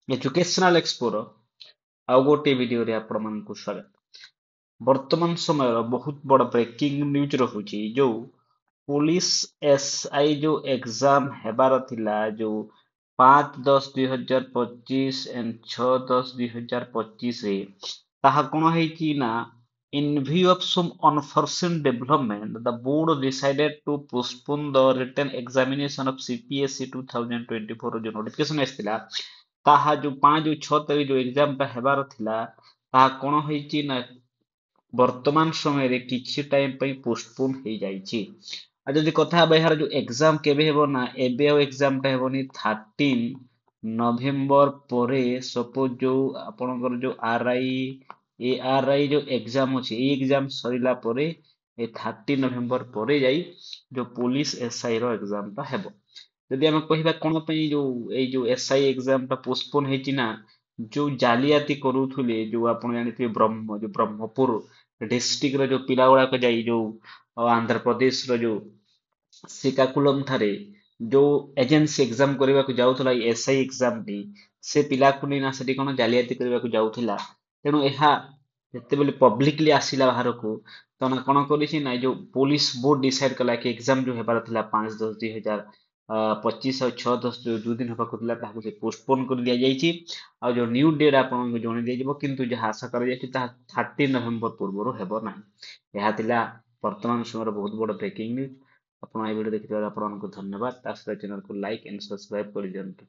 Educational ଏକ୍ସପୋର ଆଉ ଗୋଟିଏ ଭିଡିଓରେ ଆପଣମାନଙ୍କୁ ସ୍ୱାଗତ। ବର୍ତ୍ତମାନ ସମୟର ବହୁତ ବଡ଼ ବ୍ରେକିଂ ନ୍ୟୁଜ ରହୁଛି ଯୋଉ ପୋଲିସ ଏସଆଇ ଯୋଉ ଏକ୍ଜାମ ହେବାର ଥିଲା ଯୋଉ 5-10-2025 and 6-10-2025 ରେ ତାହା କଣ ହେଇଛି ନା in view of some unforeseen development the board decided to postpone the written examination of CPSE 2024 ର ଯୋଉ ନୋଟିଫିକେଶନ ଆସିଥିଲା ତାହା ଯୋଉ 5-6 ତାରିଖ ଯୋଉ ଏକ୍ଜାମ ଟା ହେବାର ଥିଲା ତାହା କଣ ହେଇଛି ନା ବର୍ତ୍ତମାନ ସମୟରେ କିଛି ଟାଇମ ପାଇଁ ପୋଷ୍ଟପୋନ ହେଇଯାଇଛି। ଆଉ ଯଦି କଥା ହେବା ଏହାର ଯୋଉ ଏକ୍ଜାମ କେବେ ହେବ ନା ଏବେ ଆଉ ଏକ୍ଜାମ ଟା ହେବନି 13 ନଭେମ୍ବର ପରେ ସପୋଜ ଯୋଉ ଆପଣଙ୍କର ଯୋଉ ARI ଯୋଉ ଏକ୍ଜାମ ଅଛି ଏଇ ଏକ୍ଜାମ ସରିଲା ପରେ ଏ 13 ନଭେମ୍ବର ପରେ ଯାଇ ଯୋଉ ପୋଲିସ ଏସଆଇ ର ଏକ୍ଜାମ ଟା ହେବ। ଯଦି ଆମେ କହିବା କଣ ପାଇଁ ଯୋଉ ଏଇ ଯୋଉ ଏସଆଇ ଏକ୍ଜାମ ଟା ପୋଷ୍ଟପୋନ ହେଇଛି ନା ଯୋଉ ଜାଲିଆତି କରୁଥିଲେ ଯୋଉ ଆପଣ ଜାଣିଥିବେ ଯୋଉ ବ୍ରହ୍ମପୁର ଡିଷ୍ଟ୍ରିକ୍ଟ ର ଯୋଉ ପିଲା ଗୁଡାକ ଯାଇ ଯୋଉ ଆନ୍ଧ୍ରପ୍ରଦେଶର ଯୋଉ ଶ୍ରୀକାକୁଲମ ଠାରେ ଯୋଉ ଏଜେନ୍ସି ଏକ୍ଜାମ କରିବାକୁ ଯାଉଥିଲା ଏଇ ଏସଆଇ ଏକ୍ଜାମ ଟି ସେ ପିଲାକୁ ନେଇ ନା ସେଠି କଣ ଜାଲିଆତି କରିବାକୁ ଯାଉଥିଲା। ତେଣୁ ଏହା ଯେତେବେଳେ ପବ୍ଲିକଲି ଆସିଲା ବାହାରକୁ ତ ନା କଣ କରିଛି ନା ଏଇ ଯୋଉ ପୋଲିସ ବୋର୍ଡ ଡିସାଇଡ କଲା କି ଏକ୍ଜାମ ଯୋଉ ହେବାର ଥିଲା 5-10-2025 ଆଉ 6-10 ଯୋଉ 2 ଦିନ ହେବାକୁ ଥିଲା ତାହାକୁ ସେ ପୋଷ୍ଟପୋନ କରି ଦିଆଯାଇଛି। ଆଉ ଯୋଉ ନ୍ୟୁ ଡେଟ୍ ଆପଣଙ୍କୁ ଜଣେଇ ଦିଆଯିବ କିନ୍ତୁ ଯାହା ଆଶା କରାଯାଇଛି ତାହା 13 ନଭେମ୍ବର ପୂର୍ବରୁ ହେବ ନାହିଁ। ଏହା ଥିଲା ବର୍ତ୍ତମାନ ସମୟର ବହୁତ ବଡ଼ ବ୍ରେକିଂ ନ୍ୟୁଜ। ଆପଣ ଏହି ଭିଡ଼ିଓ ଦେଖିଥିବାରୁ ଆପଣଙ୍କୁ ଧନ୍ୟବାଦ। ତା ସହିତ ଚ୍ୟାନେଲକୁ ଲାଇକ୍ ଏଣ୍ଡ ସବସ୍କ୍ରାଇବ କରିଦିଅନ୍ତୁ।